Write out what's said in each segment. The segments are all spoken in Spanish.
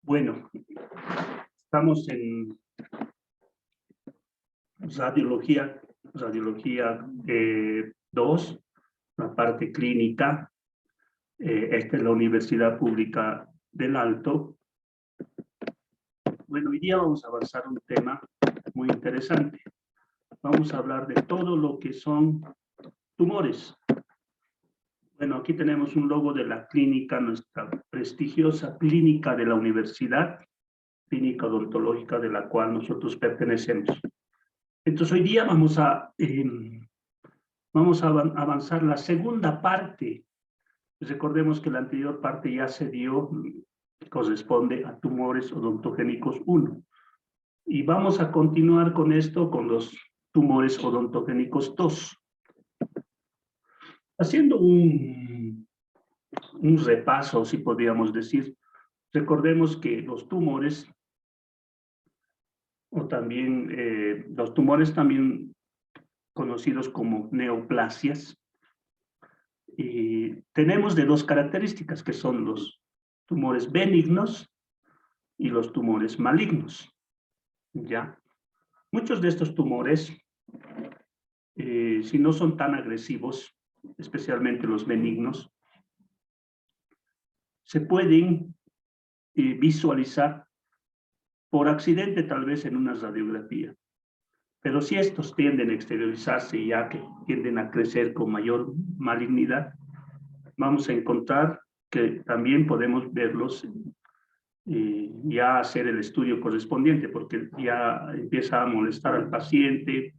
Bueno, estamos en radiología 2, la parte clínica. Esta es la Universidad Pública del Alto. Bueno, hoy día vamos a avanzar un tema muy interesante. Vamos a hablar de todo lo que son tumores. Bueno, aquí tenemos un logo de la clínica, nuestra prestigiosa clínica de la universidad, clínica odontológica de la cual nosotros pertenecemos. Entonces, hoy día vamos a avanzar la segunda parte. Recordemos que la anterior parte ya se dio, corresponde a tumores odontogénicos 1. Y vamos a continuar con esto, con los tumores odontogénicos 2. Haciendo un repaso, si podríamos decir, recordemos que los tumores, los tumores también conocidos como neoplasias, tenemos de dos características, que son los tumores benignos y los tumores malignos. ¿Ya? Muchos de estos tumores, si no son tan agresivos, especialmente los benignos, se pueden visualizar por accidente, tal vez en una radiografía. Pero si estos tienden a exteriorizarse, ya que tienden a crecer con mayor malignidad, vamos a encontrar que también podemos verlos, ya hacer el estudio correspondiente, porque ya empieza a molestar al paciente,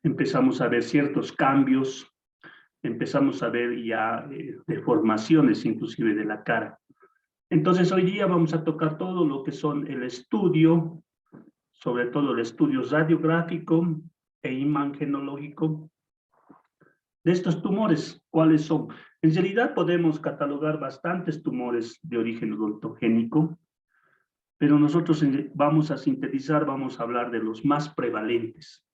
empezamos a ver ciertos cambios, empezamos a ver ya deformaciones inclusive de la cara. Entonces hoy día vamos a tocar todo lo que son el estudio, sobre todo el estudio radiográfico e imagenológico de estos tumores. ¿Cuáles son? En realidad podemos catalogar bastantes tumores de origen odontogénico, pero nosotros vamos a sintetizar, vamos a hablar de los más prevalentes,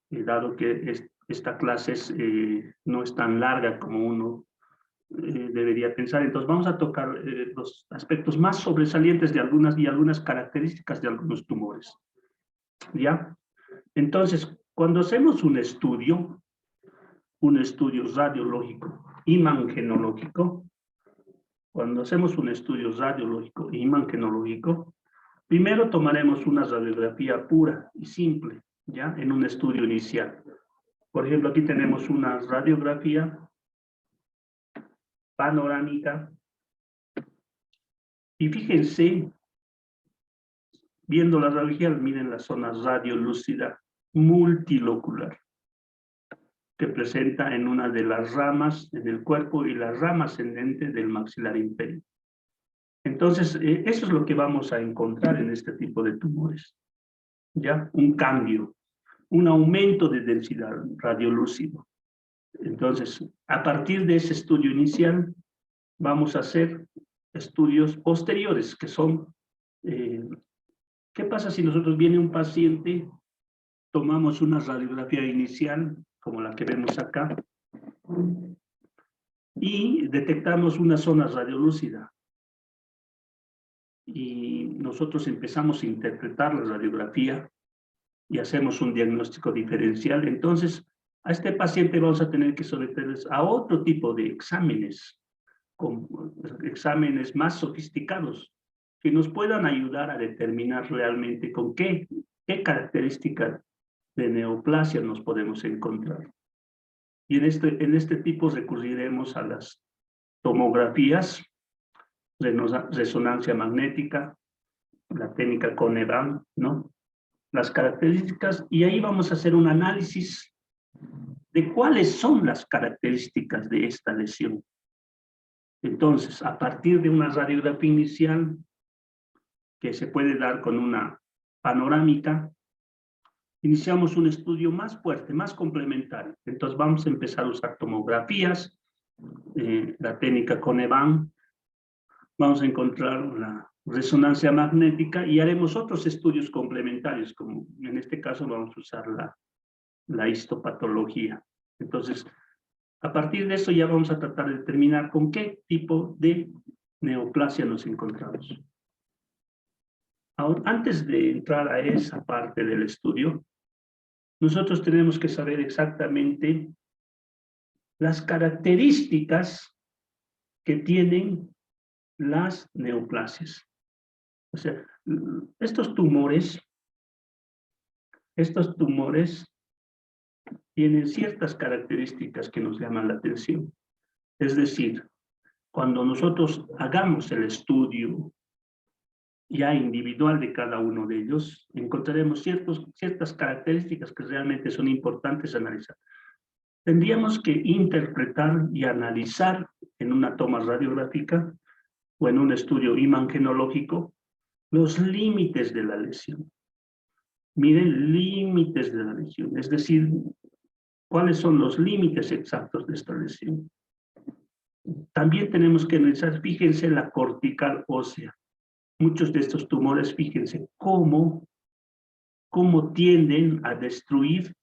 dado que esta clase no es tan larga como uno debería pensar. Entonces vamos a tocar los aspectos más sobresalientes de algunas características de algunos tumores. ¿Ya? Entonces, cuando hacemos un estudio radiológico imagenológico, primero tomaremos una radiografía pura y simple, ¿ya? En un estudio inicial. Por ejemplo, aquí tenemos una radiografía panorámica. Y fíjense, viendo la radiografía, miren la zona radiolúcida multilocular, que presenta en una de las ramas en el cuerpo y la rama ascendente del maxilar inferior. Entonces, eso es lo que vamos a encontrar en este tipo de tumores. ¿Ya? Un cambio, un aumento de densidad radiolúcido. Entonces, a partir de ese estudio inicial, vamos a hacer estudios posteriores, que son, ¿qué pasa si nosotros viene un paciente, tomamos una radiografía inicial, como la que vemos acá, y detectamos una zona radiolúcida? Y nosotros empezamos a interpretar la radiografía y hacemos un diagnóstico diferencial. Entonces, a este paciente vamos a tener que someterles a otro tipo de exámenes, con exámenes más sofisticados, que nos puedan ayudar a determinar realmente con qué características de neoplasia nos podemos encontrar. Y en este tipo recurriremos a las tomografías, resonancia magnética, la técnica Cone-Van, ¿no? Las características, y ahí vamos a hacer un análisis de cuáles son las características de esta lesión. Entonces, a partir de una radiografía inicial, que se puede dar con una panorámica, iniciamos un estudio más fuerte, más complementario. Entonces vamos a empezar a usar tomografías, la técnica Cone-Van, vamos a encontrar la resonancia magnética y haremos otros estudios complementarios, como en este caso vamos a usar la histopatología. Entonces, a partir de eso ya vamos a tratar de determinar con qué tipo de neoplasia nos encontramos. Ahora, antes de entrar a esa parte del estudio, nosotros tenemos que saber exactamente las características que tienen las neoplasias. O sea, estos tumores tienen ciertas características que nos llaman la atención. Es decir, cuando nosotros hagamos el estudio ya individual de cada uno de ellos, encontraremos ciertas características que realmente son importantes analizar. Tendríamos que interpretar y analizar en una toma radiográfica o en un estudio imagenológico los límites de la lesión. Miren, límites de la lesión, es decir, cuáles son los límites exactos de esta lesión. También tenemos que analizar, fíjense, la cortical ósea. Muchos de estos tumores, fíjense, cómo tienden a destruir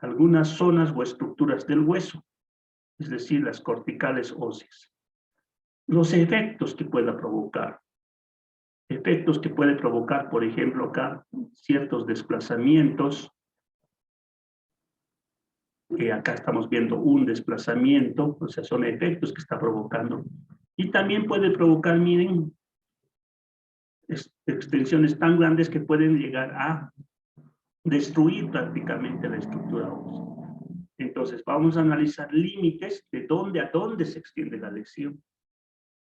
algunas zonas o estructuras del hueso, es decir, las corticales óseas. Los efectos que pueda provocar. Efectos que puede provocar, por ejemplo, acá, ciertos desplazamientos. Acá estamos viendo un desplazamiento, o sea, son efectos que está provocando. Y también puede provocar, miren, extensiones tan grandes que pueden llegar a destruir prácticamente la estructura ósea. Entonces, vamos a analizar límites de dónde a dónde se extiende la lesión.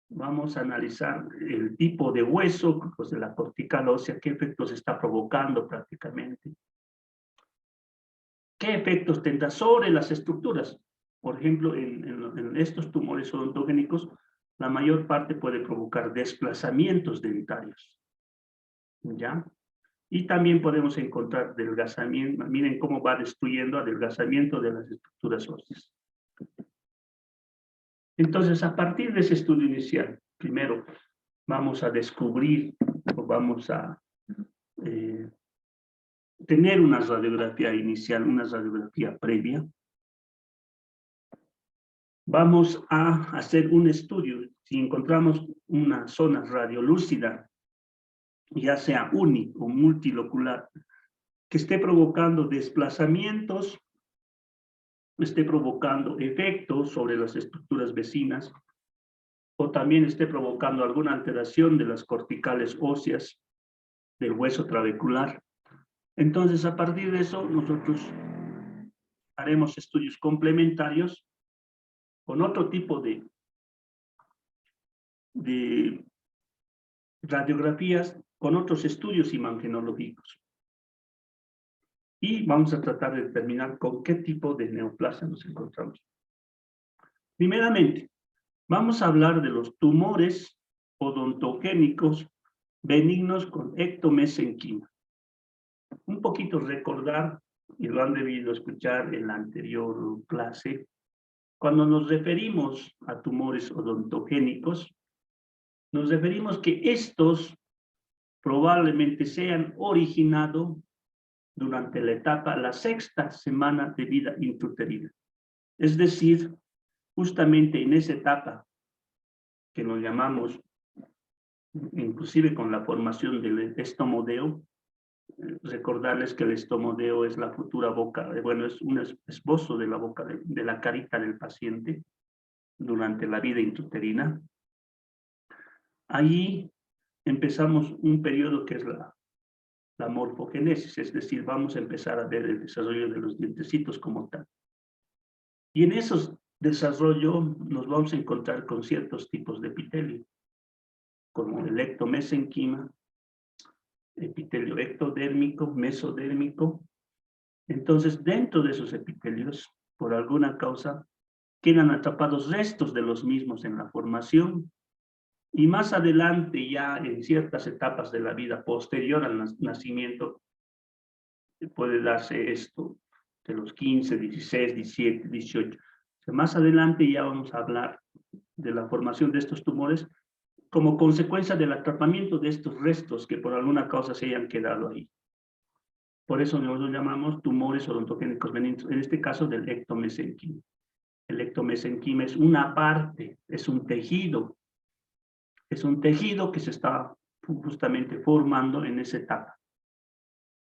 Vamos a analizar el tipo de hueso, pues de la cortical ósea, qué efectos está provocando prácticamente. ¿Qué efectos tendrá sobre las estructuras? Por ejemplo, en estos tumores odontogénicos, la mayor parte puede provocar desplazamientos dentarios. ¿Ya? Y también podemos encontrar adelgazamiento, miren cómo va destruyendo adelgazamiento de las estructuras óseas. Entonces, a partir de ese estudio inicial, primero vamos a descubrir o vamos a tener una radiografía inicial, una radiografía previa. Vamos a hacer un estudio. Si encontramos una zona radiolúcida, ya sea uni o multilocular, que esté provocando desplazamientos, esté provocando efectos sobre las estructuras vecinas, o también esté provocando alguna alteración de las corticales óseas del hueso trabecular. Entonces, a partir de eso, nosotros haremos estudios complementarios con otro tipo de radiografías, con otros estudios imagenológicos. Y vamos a tratar de determinar con qué tipo de neoplasia nos encontramos. Primeramente, vamos a hablar de los tumores odontogénicos benignos con ectomesenquima. Un poquito recordar, y lo han debido escuchar en la anterior clase, cuando nos referimos a tumores odontogénicos, nos referimos que estos probablemente se han originado durante la sexta semana de vida intrauterina. Es decir, justamente en esa etapa que nos llamamos, inclusive con la formación del estomodeo, recordarles que el estomodeo es la futura boca, bueno, es un esbozo de la boca, de la carita del paciente durante la vida intrauterina. Allí empezamos un periodo que es la morfogenesis, es decir, vamos a empezar a ver el desarrollo de los dientecitos como tal. Y en esos desarrollos nos vamos a encontrar con ciertos tipos de epitelio, como el ectomesenquima, epitelio ectodérmico, mesodérmico. Entonces, dentro de esos epitelios, por alguna causa, quedan atrapados restos de los mismos en la formación. Y más adelante, ya en ciertas etapas de la vida posterior al nacimiento, puede darse esto de los 15, 16, 17, 18. Más adelante ya vamos a hablar de la formación de estos tumores como consecuencia del atrapamiento de estos restos que por alguna causa se hayan quedado ahí. Por eso nosotros llamamos tumores odontogénicos benignos, en este caso del ectomesenquima. El ectomesenquima es una parte, es un tejido que se está justamente formando en esa etapa.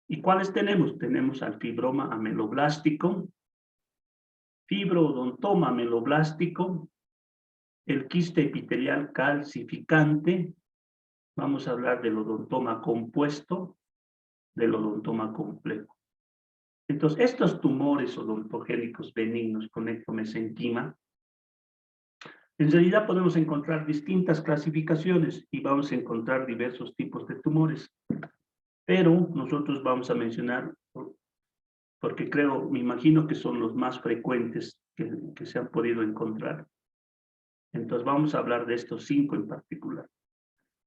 ¿Y cuáles tenemos? Tenemos al fibroma ameloblástico, fibrodontoma ameloblástico, el quiste epitelial calcificante, vamos a hablar del odontoma compuesto, del odontoma complejo. Entonces, estos tumores odontogénicos benignos con ectomesenquima, en realidad podemos encontrar distintas clasificaciones y vamos a encontrar diversos tipos de tumores. Pero nosotros vamos a mencionar, porque creo, me imagino que son los más frecuentes que se han podido encontrar. Entonces vamos a hablar de estos 5 en particular.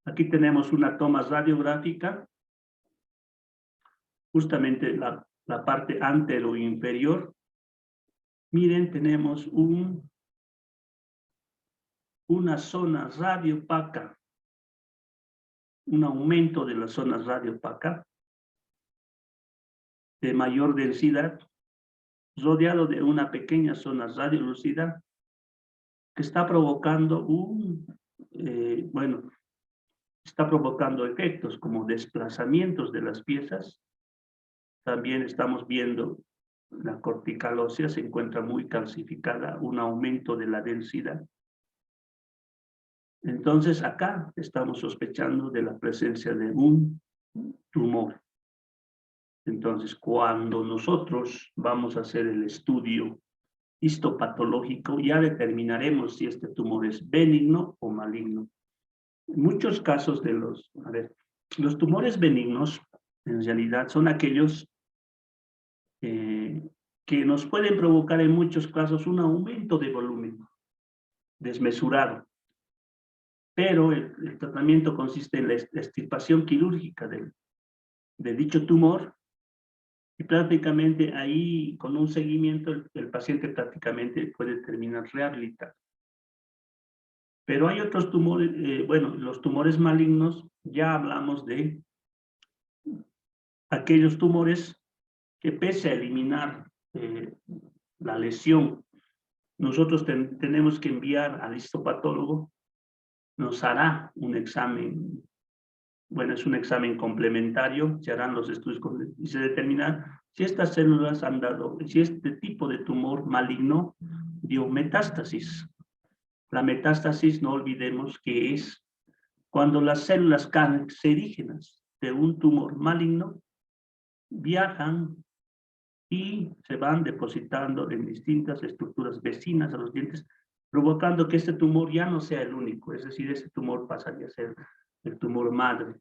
Aquí tenemos una toma radiográfica, justamente la parte antero inferior. Miren, tenemos una zona radiopaca, un aumento de la zona radiopaca de mayor densidad, rodeado de una pequeña zona radiolúcida que está provocando está provocando efectos como desplazamientos de las piezas. También estamos viendo la cortical ósea se encuentra muy calcificada, un aumento de la densidad. Entonces acá estamos sospechando de la presencia de un tumor. Entonces, cuando nosotros vamos a hacer el estudio histopatológico, ya determinaremos si este tumor es benigno o maligno. En muchos casos de los tumores benignos, en realidad, son aquellos que nos pueden provocar en muchos casos un aumento de volumen desmesurado. Pero el tratamiento consiste en la extirpación quirúrgica de dicho tumor y prácticamente ahí, con un seguimiento, el paciente prácticamente puede terminar rehabilitado. Pero hay otros tumores, los tumores malignos, ya hablamos de aquellos tumores que pese a eliminar la lesión, nosotros tenemos que enviar al histopatólogo, nos hará un examen, es un examen complementario, se harán los estudios y se determinará si estas células han dado, si este tipo de tumor maligno dio metástasis. La metástasis, no olvidemos que es cuando las células cancerígenas de un tumor maligno viajan y se van depositando en distintas estructuras vecinas a los dientes, provocando que este tumor ya no sea el único, es decir, ese tumor pasaría a ser el tumor madre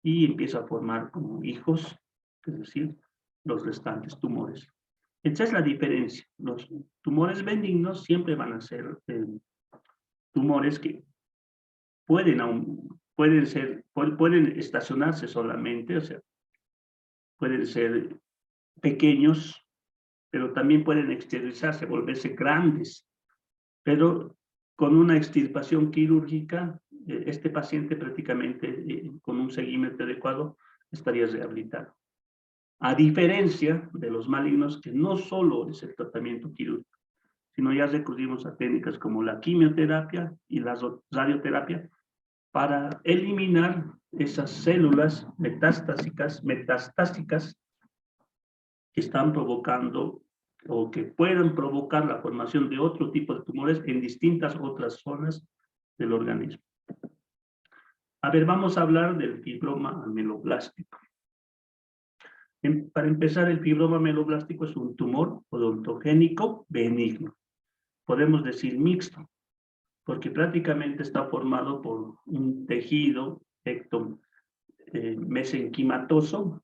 y empieza a formar como hijos, es decir, los restantes tumores. Esa es la diferencia. Los tumores benignos siempre van a ser tumores que pueden estacionarse solamente, o sea, pueden ser pequeños, pero también pueden exteriorizarse, volverse grandes. Pero con una extirpación quirúrgica, este paciente prácticamente con un seguimiento adecuado estaría rehabilitado. A diferencia de los malignos, que no solo es el tratamiento quirúrgico, sino ya recurrimos a técnicas como la quimioterapia y la radioterapia para eliminar esas células metastásicas que están provocando o que puedan provocar la formación de otro tipo de tumores en distintas otras zonas del organismo. A ver, vamos a hablar del fibroma ameloblástico. Para empezar, el fibroma ameloblástico es un tumor odontogénico benigno. Podemos decir mixto, porque prácticamente está formado por un tejido mesenquimatoso.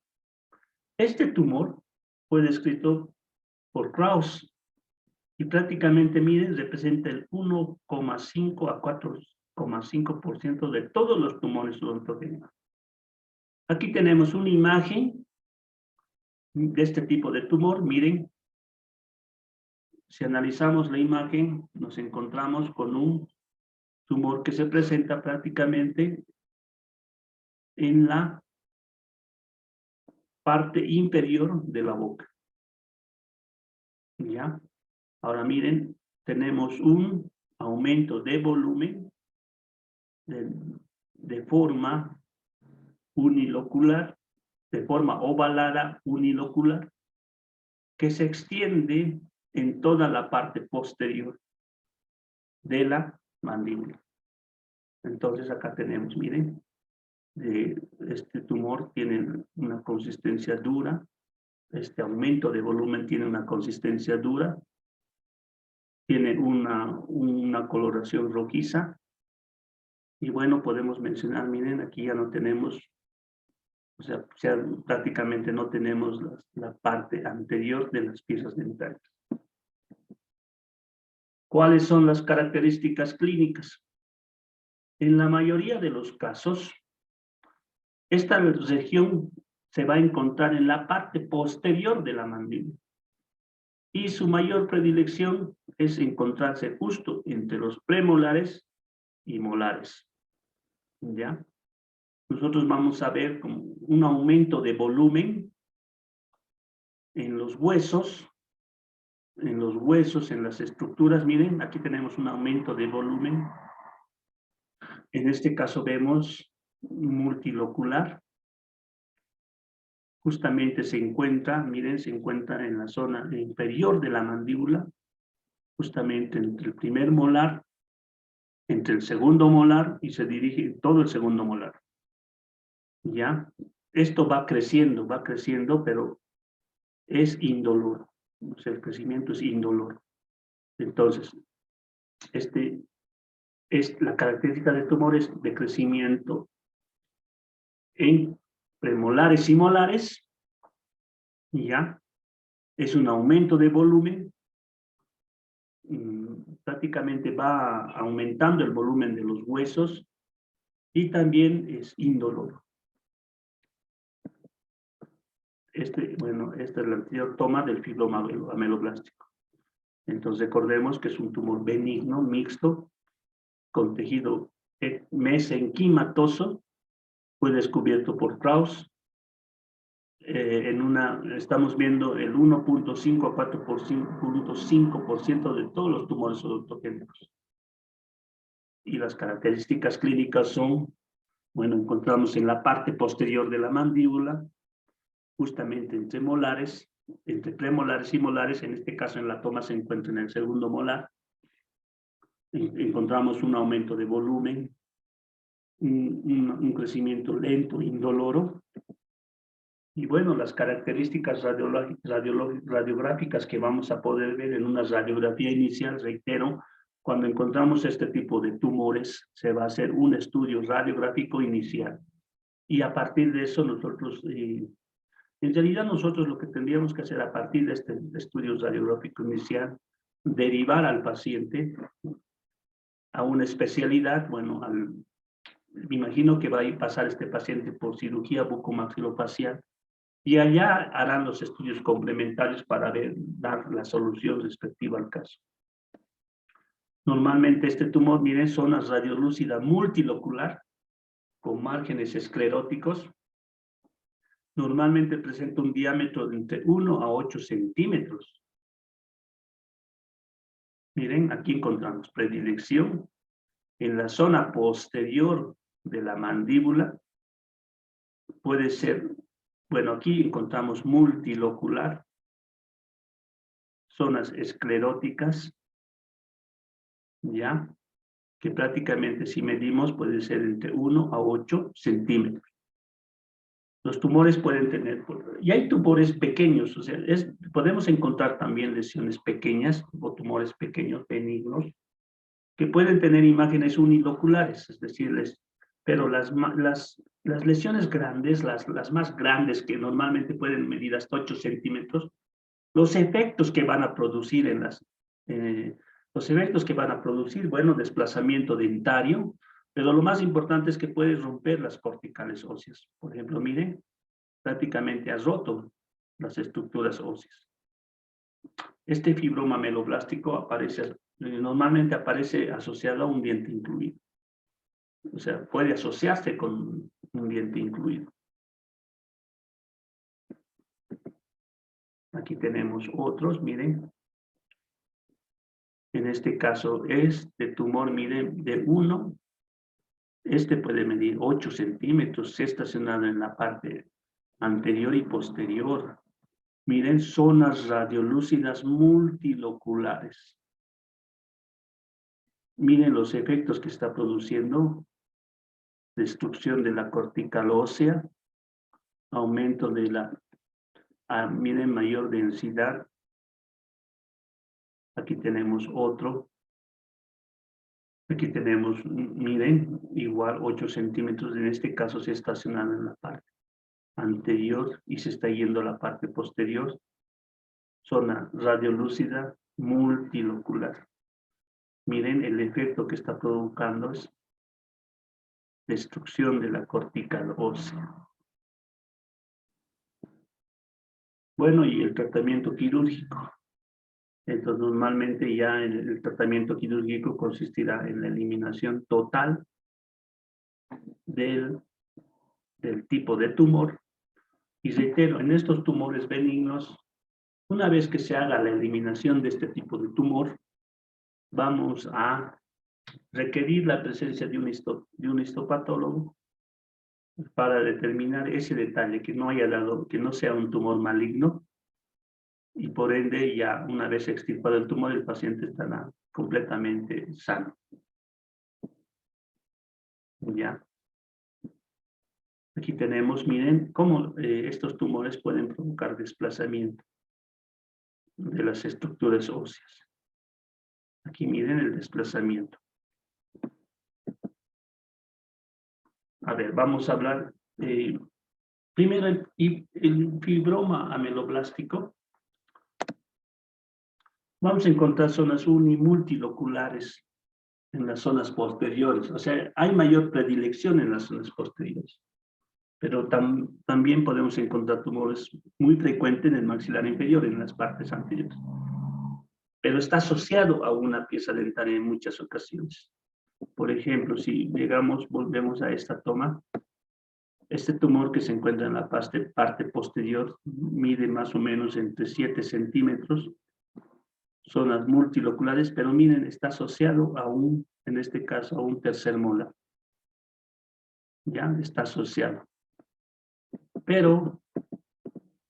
Este tumor fue descrito por Krauss y prácticamente, miren, representa el 1,5 a 4,5% de todos los tumores odontogénicos. Aquí tenemos una imagen de este tipo de tumor. Miren, si analizamos la imagen, nos encontramos con un tumor que se presenta prácticamente en la parte inferior de la boca. ¿Ya? Ahora miren, tenemos un aumento de volumen, de forma unilocular, de forma ovalada unilocular, que se extiende en toda la parte posterior de la mandíbula. Entonces acá tenemos, miren, este tumor tiene una consistencia dura, este aumento de volumen tiene una consistencia dura, tiene una coloración rojiza, y bueno, podemos mencionar, miren, aquí ya no tenemos, o sea prácticamente no tenemos la parte anterior de las piezas dentales. ¿Cuáles son las características clínicas? En la mayoría de los casos, esta región se va a encontrar en la parte posterior de la mandíbula. Y su mayor predilección es encontrarse justo entre los premolares y molares. ¿Ya? Nosotros vamos a ver como un aumento de volumen en los huesos, en las estructuras. Miren, aquí tenemos un aumento de volumen. En este caso vemos multilocular. Justamente se encuentra, miren, se encuentra en la zona inferior de la mandíbula, justamente entre el primer molar, entre el segundo molar, y se dirige todo el segundo molar. ¿Ya? Esto va creciendo, pero es indoloro. O sea, el crecimiento es indoloro. Entonces, la característica del tumor es de crecimiento en premolares y molares, ¿ya? Es un aumento de volumen, prácticamente va aumentando el volumen de los huesos, y también es indoloro. Bueno, esta es la anterior toma del fibroma ameloblástico. Entonces recordemos que es un tumor benigno, mixto, con tejido mesenquimatoso, fue descubierto por Krauss. Estamos viendo el 1.5 a 4.5% de todos los tumores odontogénicos. Y las características clínicas son, bueno, encontramos en la parte posterior de la mandíbula, justamente entre molares, entre premolares y molares. En este caso en la toma se encuentra en el segundo molar. Encontramos un aumento de volumen, un crecimiento lento, indoloro. Y bueno, las características radiográficas que vamos a poder ver en una radiografía inicial, reitero, cuando encontramos este tipo de tumores, se va a hacer un estudio radiográfico inicial. Y a partir de eso nosotros, en realidad nosotros lo que tendríamos que hacer a partir de este estudio radiográfico inicial, derivar al paciente a una especialidad. Bueno, me imagino que va a pasar este paciente por cirugía bucomaxilofacial, y allá harán los estudios complementarios para dar la solución respectiva al caso. Normalmente este tumor, miren, zona radiolúcida multilocular, con márgenes escleróticos. Normalmente presenta un diámetro de entre 1 a 8 centímetros. Miren, aquí encontramos predilección en la zona posterior de la mandíbula. Puede ser, bueno, aquí encontramos multilocular, zonas escleróticas, ¿ya? Que prácticamente si medimos puede ser entre 1 a 8 centímetros. Los tumores pueden tener, y hay tumores pequeños, o sea, podemos encontrar también lesiones pequeñas o tumores pequeños benignos que pueden tener imágenes uniloculares, es decir, pero las lesiones grandes, las más grandes, que normalmente pueden medir hasta 8 centímetros, los efectos que van a producir bueno, desplazamiento dentario, pero lo más importante es que puede romper las corticales óseas. Por ejemplo, miren, prácticamente ha roto las estructuras óseas. Este fibroma ameloblástico normalmente aparece asociado a un diente incluido. O sea, puede asociarse con un diente incluido. Aquí tenemos otros, miren. En este caso es de tumor, miren, de 1 Este puede medir 8 centímetros, se estacionado en la parte anterior y posterior. Miren, zonas radiolúcidas multiloculares. Miren los efectos que está produciendo. Destrucción de la cortical ósea, aumento de la, miren, mayor densidad. Aquí tenemos otro. Aquí tenemos, miren, igual 8 centímetros, en este caso se está estacionando en la parte anterior y se está yendo a la parte posterior. Zona radiolúcida multilocular. Miren el efecto que está provocando es destrucción de la cortical ósea. Bueno, y el tratamiento quirúrgico. Entonces, normalmente ya el tratamiento quirúrgico consistirá en la eliminación total del tipo de tumor. Y reitero, en estos tumores benignos, una vez que se haga la eliminación de este tipo de tumor, vamos a requerir la presencia de un histopatólogo para determinar ese detalle, que no haya dado, que no sea un tumor maligno, y por ende ya una vez extirpado el tumor, el paciente estará completamente sano. ¿Ya? Aquí tenemos, miren, cómo estos tumores pueden provocar desplazamiento de las estructuras óseas. Aquí miren el desplazamiento. A ver, vamos a hablar primero el fibroma ameloblástico. Vamos a encontrar zonas multiloculares en las zonas posteriores. O sea, hay mayor predilección en las zonas posteriores. Pero también podemos encontrar tumores muy frecuentes en el maxilar inferior, en las partes anteriores. Pero está asociado a una pieza dentaria en muchas ocasiones. Por ejemplo, si volvemos a esta toma, este tumor que se encuentra en la parte posterior mide más o menos entre 7 centímetros, zonas multiloculares, pero miren, está asociado en este caso, a un tercer molar. Ya está asociado. Pero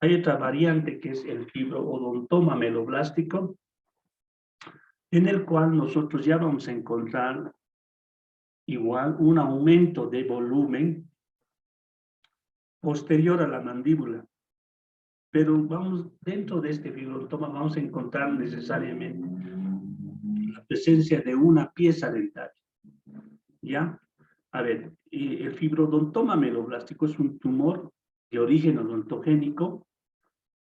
hay otra variante que es el fibroodontoma ameloblástico, en el cual nosotros ya vamos a encontrar igual un aumento de volumen posterior a la mandíbula. Pero dentro de este fibroodontoma vamos a encontrar necesariamente la presencia de una pieza dentaria. ¿Ya? A ver, el fibrodontoma ameloblástico es un tumor de origen odontogénico,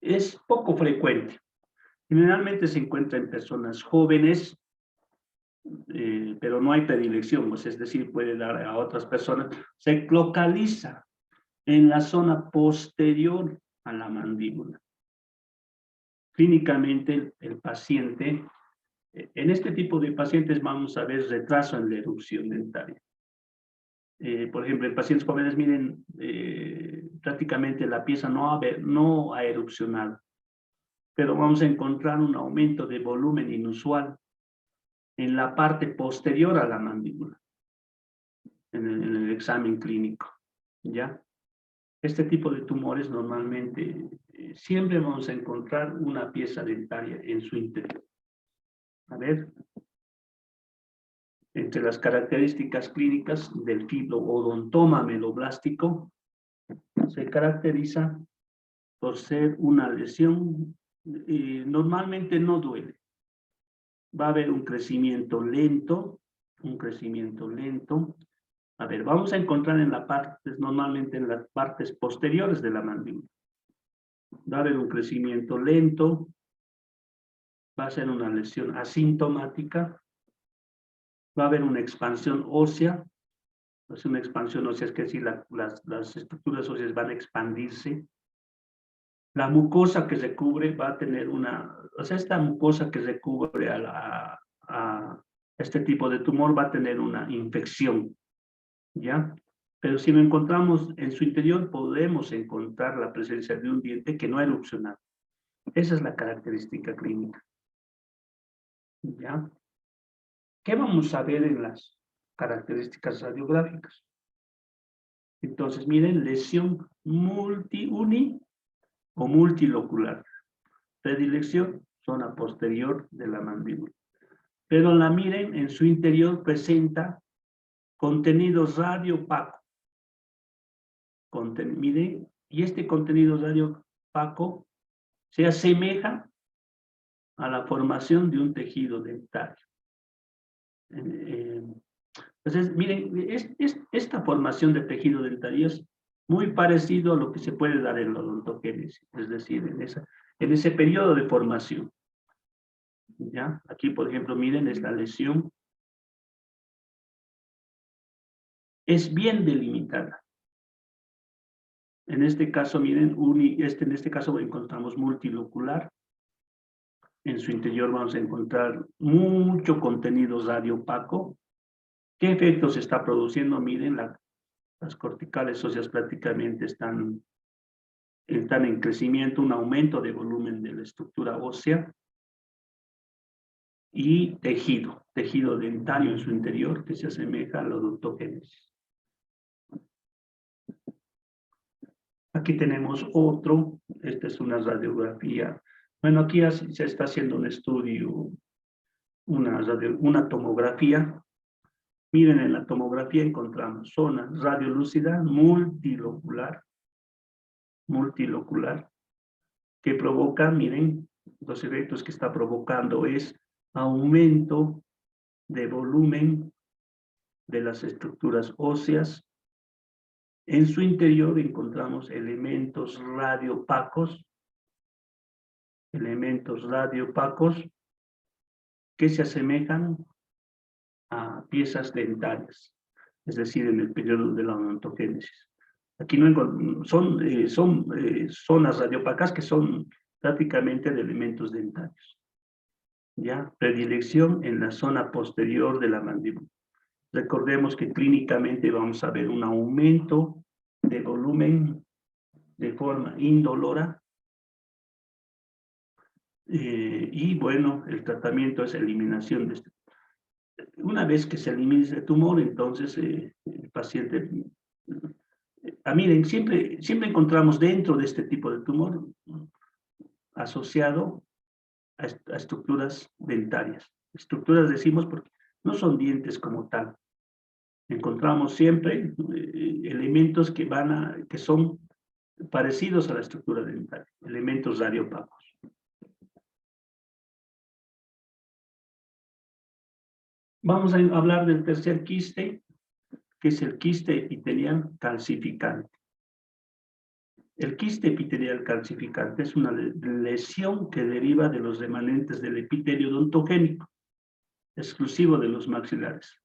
es poco frecuente. Generalmente se encuentra en personas jóvenes, pero no hay predilección, pues, es decir, puede dar a otras personas. Se localiza en la zona posterior a la mandíbula. Clínicamente, el paciente, en este tipo de pacientes vamos a ver retraso en la erupción dentaria. Por ejemplo, en pacientes jóvenes, miren, prácticamente la pieza no ha erupcionado, pero vamos a encontrar un aumento de volumen inusual en la parte posterior a la mandíbula, en el examen clínico, ¿ya? Este tipo de tumores normalmente siempre vamos a encontrar una pieza dentaria en su interior. A ver, entre las características clínicas del fibroodontoma ameloblástico, se caracteriza por ser una lesión, normalmente no duele. Va a haber un crecimiento lento. A ver, vamos a encontrar normalmente en las partes posteriores de la mandíbula. Va a haber un crecimiento lento, va a ser una lesión asintomática, va a haber una expansión ósea. Es una expansión ósea, es que si las estructuras óseas van a expandirse. La mucosa que recubre va a tener esta mucosa que recubre a este tipo de tumor va a tener una infección, ¿ya? Pero si lo encontramos en su interior, podemos encontrar la presencia de un diente que no ha erupcionado. Esa es la característica clínica, ¿ya? ¿Qué vamos a ver en las características radiográficas. Entonces, miren, lesión uni o multilocular. Predilección, zona posterior de la mandíbula. Pero la miren, en su interior presenta contenido radiopaco. Miren, y este contenido radiopaco se asemeja a la formación de un tejido dentario. Entonces, miren, esta formación de tejido dentario es muy parecido a lo que se puede dar en la odontogénesis, es decir, en ese periodo de formación. ¿Ya? Aquí, por ejemplo, miren, es la lesión. Es bien delimitada. En este caso, miren, en este caso encontramos multilocular. En su interior vamos a encontrar mucho contenido radiopaco. ¿Qué efectos está produciendo? Miren, las corticales óseas prácticamente están en crecimiento, un aumento de volumen de la estructura ósea y tejido dentario en su interior que se asemeja a la odontogénesis. Aquí tenemos otro, esta es una radiografía. Bueno, aquí se está haciendo un estudio, una tomografía. Miren, en la tomografía encontramos zona radiolúcida multilocular, que provoca, miren, los efectos que está provocando es aumento de volumen de las estructuras óseas. En su interior encontramos elementos radiopacos que se asemejan a piezas dentarias, es decir, en el periodo de la odontogénesis. Aquí no son zonas radiopacas que son prácticamente de elementos dentarios. ¿Ya? Predilección en la zona posterior de la mandíbula. Recordemos que clínicamente vamos a ver un aumento de volumen de forma indolora. Y bueno, el tratamiento es eliminación de este. Una vez que se elimine este tumor, entonces el paciente... miren, siempre encontramos dentro de este tipo de tumor asociado a estructuras dentarias. Estructuras decimos porque no son dientes como tal. Encontramos siempre elementos que son parecidos a la estructura dentaria, elementos radiopacos. Vamos a hablar del tercer quiste, que es el quiste epitelial calcificante. El quiste epitelial calcificante es una lesión que deriva de los remanentes del epitelio odontogénico, exclusivo de los maxilares.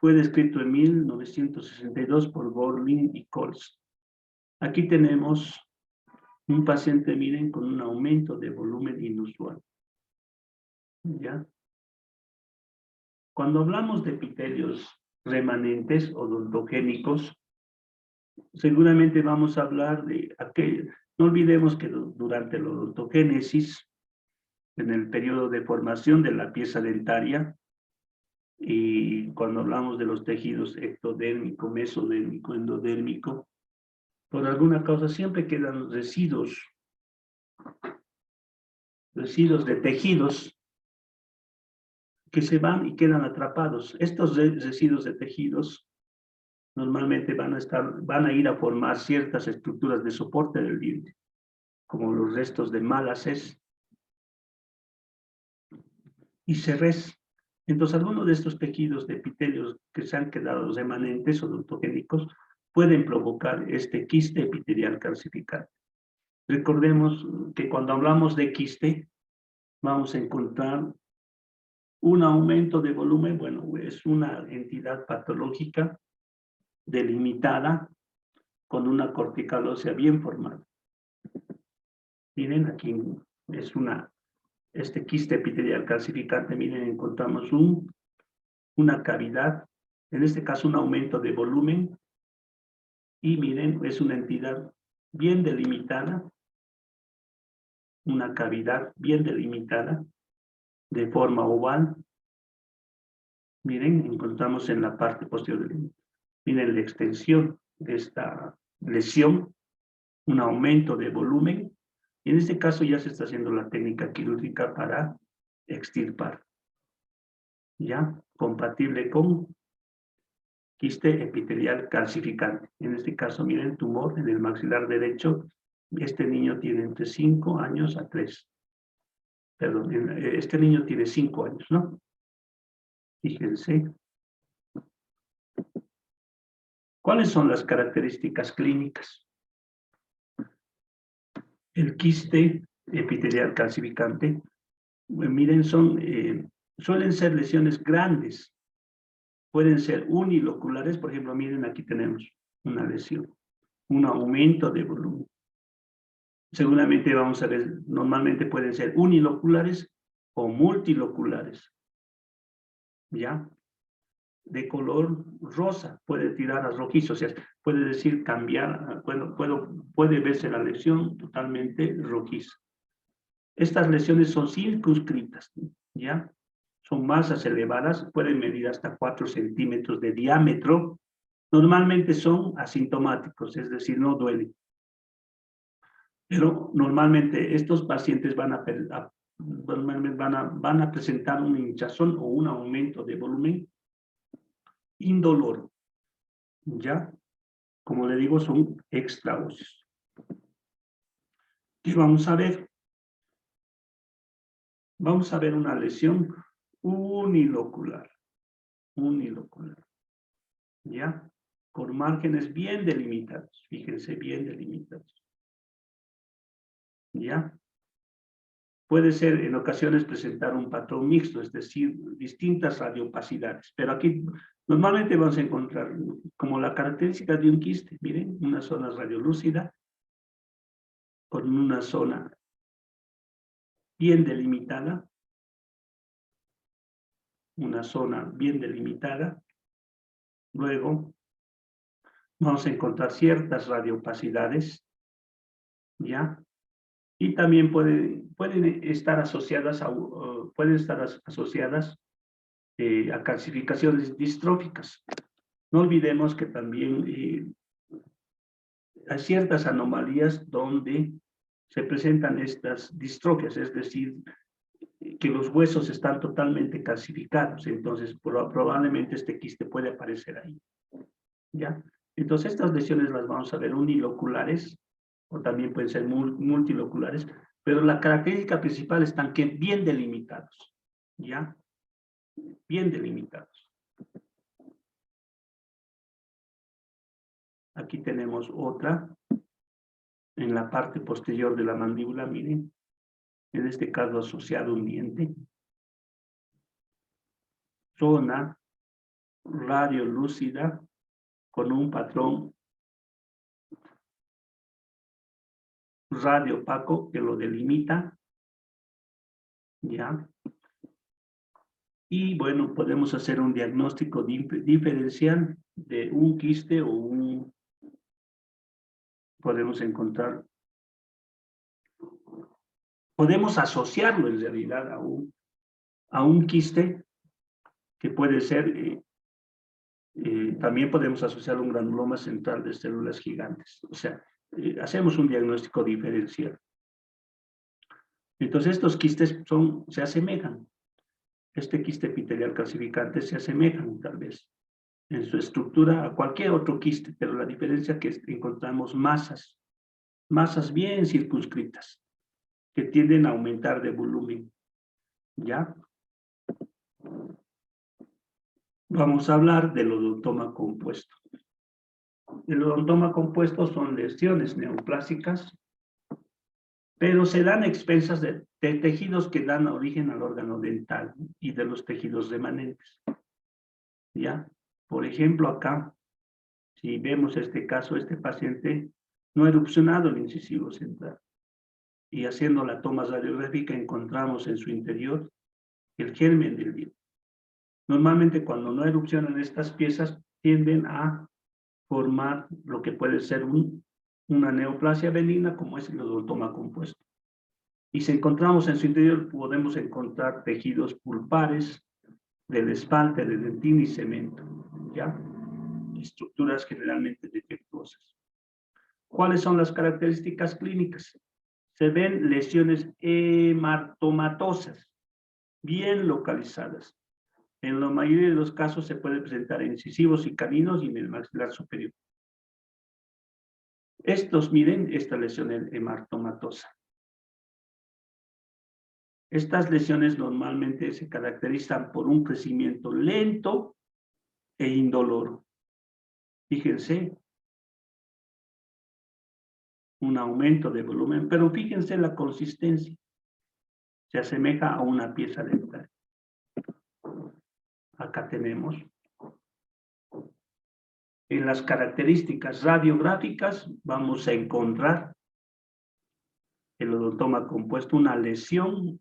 Fue descrito en 1962 por Borlin y Coles. Aquí tenemos un paciente, miren, con un aumento de volumen inusual. ¿Ya? Cuando hablamos de epitelios remanentes odontogénicos, seguramente vamos a hablar de aquello. No olvidemos que durante la odontogénesis, en el periodo de formación de la pieza dentaria, y cuando hablamos de los tejidos ectodérmico, mesodérmico, endodérmico, por alguna causa siempre quedan residuos de tejidos que se van y quedan atrapados. Estos residuos de tejidos normalmente van a ir a formar ciertas estructuras de soporte del diente, como los restos de málases y cerrés. Entonces, algunos de estos tejidos de epitelios que se han quedado remanentes odontogénicos pueden provocar este quiste epitelial calcificante. Recordemos que cuando hablamos de quiste, vamos a encontrar un aumento de volumen. Bueno, es una entidad patológica delimitada con una cortical ósea bien formada. Miren, aquí es este quiste epitelial calcificante. Miren, encontramos una cavidad, en este caso un aumento de volumen, y miren, es una entidad bien delimitada, una cavidad bien delimitada, de forma oval, Miren, encontramos en la parte posterior del límite. Miren la extensión de esta lesión, un aumento de volumen. Y en este caso ya se está haciendo la técnica quirúrgica para extirpar. ¿Ya? Compatible con quiste epitelial calcificante. En este caso, miren, tumor en el maxilar derecho. Este niño tiene entre 5 años a 3. Perdón, este niño tiene 5 años, ¿no? Fíjense. ¿Cuáles son las características clínicas? El quiste epitelial calcificante, miren, suelen ser lesiones grandes. Pueden ser uniloculares, por ejemplo, miren, aquí tenemos una lesión, un aumento de volumen. Seguramente vamos a ver, normalmente pueden ser uniloculares o multiloculares, ¿ya? De color rosa, puede tirar a rojizo, o sea, puede decir cambiar, puede verse la lesión totalmente rojiza. Estas lesiones son circunscritas, ¿ya? Son masas elevadas, pueden medir hasta 4 centímetros de diámetro. Normalmente son asintomáticos, es decir, no duelen. Pero normalmente estos pacientes van a presentar una hinchazón o un aumento de volumen indoloro, ¿ya? Como le digo, son extraóseos. ¿Qué vamos a ver? Vamos a ver una lesión unilocular, ¿ya? Con márgenes bien delimitados, fíjense, bien delimitados, ¿ya? Puede ser en ocasiones presentar un patrón mixto, es decir, distintas radiopacidades, pero aquí normalmente vamos a encontrar como la característica de un quiste, miren, una zona radiolúcida con una zona bien delimitada, luego vamos a encontrar ciertas radiopacidades, ¿ya? Y también pueden estar asociadas a calcificaciones distróficas. No olvidemos que también hay ciertas anomalías donde se presentan estas distrofias, es decir, que los huesos están totalmente calcificados, entonces probablemente este quiste puede aparecer ahí, ¿ya? Entonces estas lesiones las vamos a ver uniloculares, o también pueden ser multiloculares, pero la característica principal están bien delimitados, ¿ya? Bien delimitados. Aquí tenemos otra, en la parte posterior de la mandíbula, miren, en este caso asociado a un diente. Zona radiolúcida con un patrón radiopaco que lo delimita, ¿ya? Y bueno, podemos hacer un diagnóstico diferencial de un quiste o podemos encontrar, podemos asociarlo en realidad a un quiste que puede ser, también podemos asociar un granuloma central de células gigantes. O sea, hacemos un diagnóstico diferencial. Entonces estos quistes se asemejan. Este quiste epitelial calcificante se asemejan tal vez en su estructura a cualquier otro quiste, pero la diferencia es que encontramos masas bien circunscritas, que tienden a aumentar de volumen, ¿ya? Vamos a hablar del odontoma compuesto. El odontoma compuesto son lesiones neoplásicas, pero se dan a expensas de tejidos que dan origen al órgano dental y de los tejidos remanentes, ¿ya? Por ejemplo, acá, si vemos este caso, este paciente no ha erupcionado el incisivo central y haciendo la toma radiográfica encontramos en su interior el germen del diente. Normalmente cuando no erupcionan estas piezas tienden a formar lo que puede ser una neoplasia benigna como es el odontoma compuesto. Y si encontramos en su interior podemos encontrar tejidos pulpares, del esmalte, de dentina y cemento, ¿ya? Estructuras generalmente defectuosas. ¿Cuáles son las características clínicas? Se ven lesiones hematomatosas, bien localizadas. En la mayoría de los casos se puede presentar en incisivos y caninos y en el maxilar superior. Estos, miren, esta lesión hematomatosa. Estas lesiones normalmente se caracterizan por un crecimiento lento e indoloro. Fíjense, un aumento de volumen, pero fíjense la consistencia. Se asemeja a una pieza dental. Acá tenemos. En las características radiográficas vamos a encontrar el odontoma compuesto, una lesión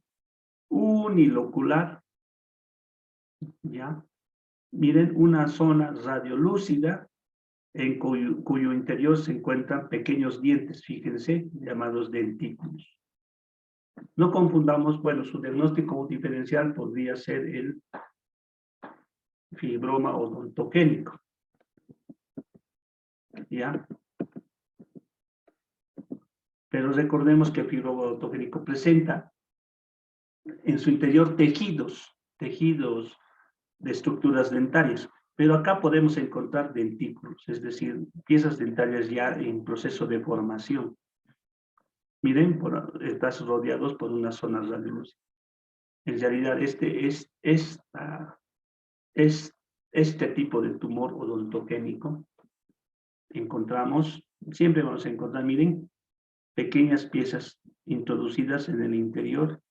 unilocular, ¿ya? Miren, una zona radiolúcida en cuyo interior se encuentran pequeños dientes, fíjense, llamados dentículos. No confundamos, bueno, su diagnóstico diferencial podría ser el fibroma odontogénico, ¿ya? Pero recordemos que el fibroma odontogénico presenta en su interior tejidos de estructuras dentarias, pero acá podemos encontrar dentículos, es decir, piezas dentarias ya en proceso de formación. Miren, estás rodeados por una zona radiolúcida. En realidad, este tipo de tumor odontogénico siempre vamos a encontrar, miren, pequeñas piezas introducidas en el interior,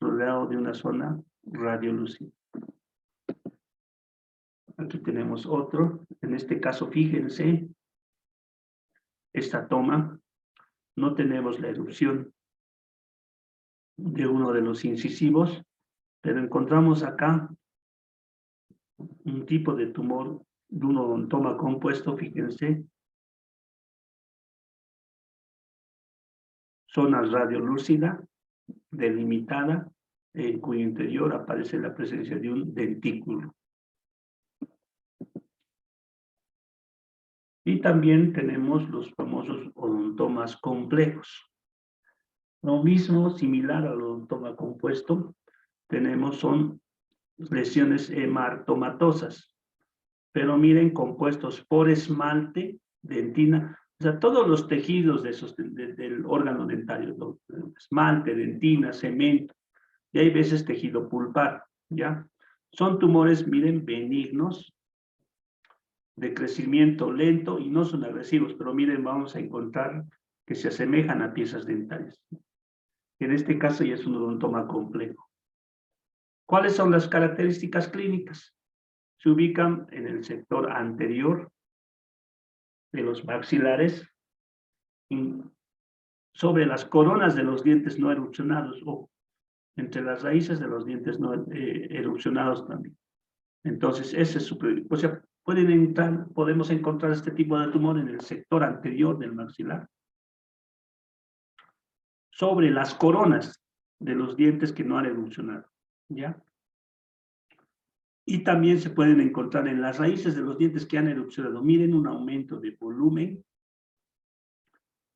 rodeado de una zona radiolúcida. Aquí tenemos otro. En este caso, fíjense, esta toma, no tenemos la erupción de uno de los incisivos, pero encontramos acá un tipo de tumor de un odontoma compuesto, fíjense, zona radiolúcida, delimitada, en cuyo interior aparece la presencia de un dentículo. Y también tenemos los famosos odontomas complejos. Lo mismo, similar al odontoma compuesto, son lesiones hematomatosas, pero miren, compuestos por esmalte, dentina, o sea, todos los tejidos del órgano dentario, ¿no? Esmalte, dentina, cemento, y hay veces tejido pulpar, ¿ya? Son tumores, miren, benignos, de crecimiento lento y no son agresivos, pero miren, vamos a encontrar que se asemejan a piezas dentarias. En este caso ya es un odontoma complejo. ¿Cuáles son las características clínicas? Se ubican en el sector anterior de los maxilares, sobre las coronas de los dientes no erupcionados o entre las raíces de los dientes no erupcionados también. Entonces, ese es o sea, podemos encontrar este tipo de tumor en el sector anterior del maxilar, sobre las coronas de los dientes que no han erupcionado, ¿ya? Y también se pueden encontrar en las raíces de los dientes que han erupcionado. Miren un aumento de volumen.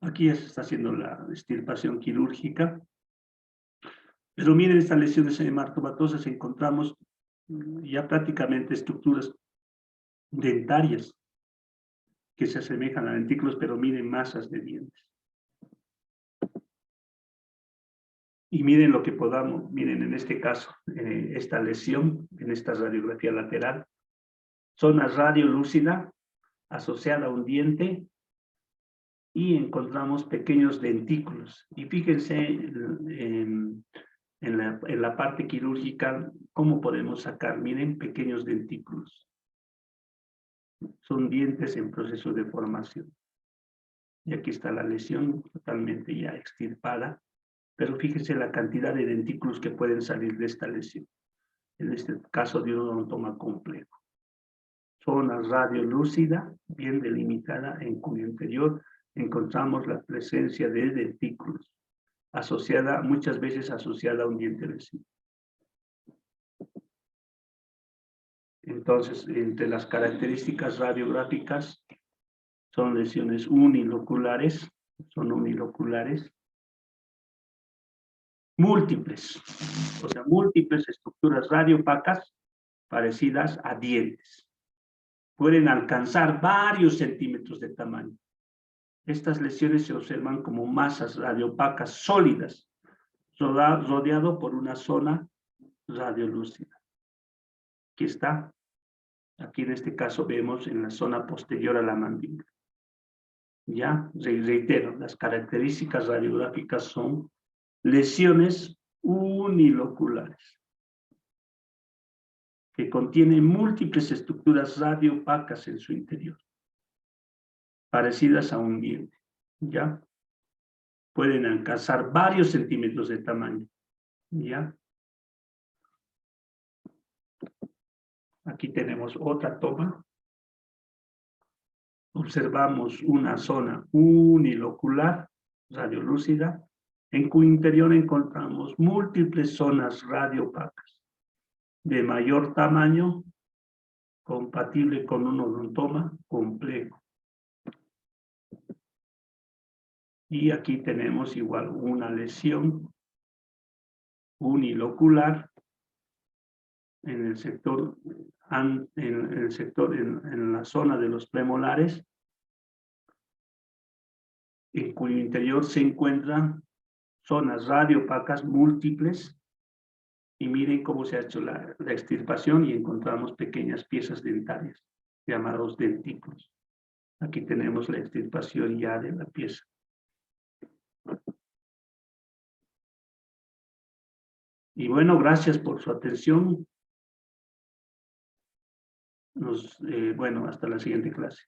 Aquí ya se está haciendo la extirpación quirúrgica. Pero miren estas lesiones hematomatosas, encontramos ya prácticamente estructuras dentarias que se asemejan a dentículos, pero miren masas de dientes. Y miren lo que podamos, miren en este caso, esta lesión, en esta radiografía lateral, zona radiolúcida asociada a un diente y encontramos pequeños dentículos. Y fíjense en la parte quirúrgica cómo podemos sacar, miren, pequeños dentículos. Son dientes en proceso de formación. Y aquí está la lesión totalmente ya extirpada, pero fíjense la cantidad de dentículos que pueden salir de esta lesión. En este caso de un odontoma complejo. Zona radiolúcida, bien delimitada, en cuyo interior encontramos la presencia de dentículos, muchas veces asociada a un diente lesivo. Entonces, entre las características radiográficas son lesiones uniloculares, múltiples, o sea, múltiples estructuras radiopacas parecidas a dientes. Pueden alcanzar varios centímetros de tamaño. Estas lesiones se observan como masas radiopacas sólidas, rodeado por una zona radiolúcida. Aquí está. Aquí en este caso vemos en la zona posterior a la mandíbula. Ya, reitero, las características radiográficas son lesiones uniloculares que contienen múltiples estructuras radiopacas en su interior, parecidas a un diente. Ya, pueden alcanzar varios centímetros de tamaño. Ya. Aquí tenemos otra toma. Observamos una zona unilocular, radiolúcida, en cuyo interior encontramos múltiples zonas radiopacas de mayor tamaño, compatible con un odontoma complejo. Y aquí tenemos igual una lesión unilocular en el sector, en la zona de los premolares, en cuyo interior se encuentran zonas radiopacas múltiples. Y miren cómo se ha hecho la extirpación y encontramos pequeñas piezas dentarias, llamados dentículos. Aquí tenemos la extirpación ya de la pieza. Y bueno, gracias por su atención. Bueno, hasta la siguiente clase.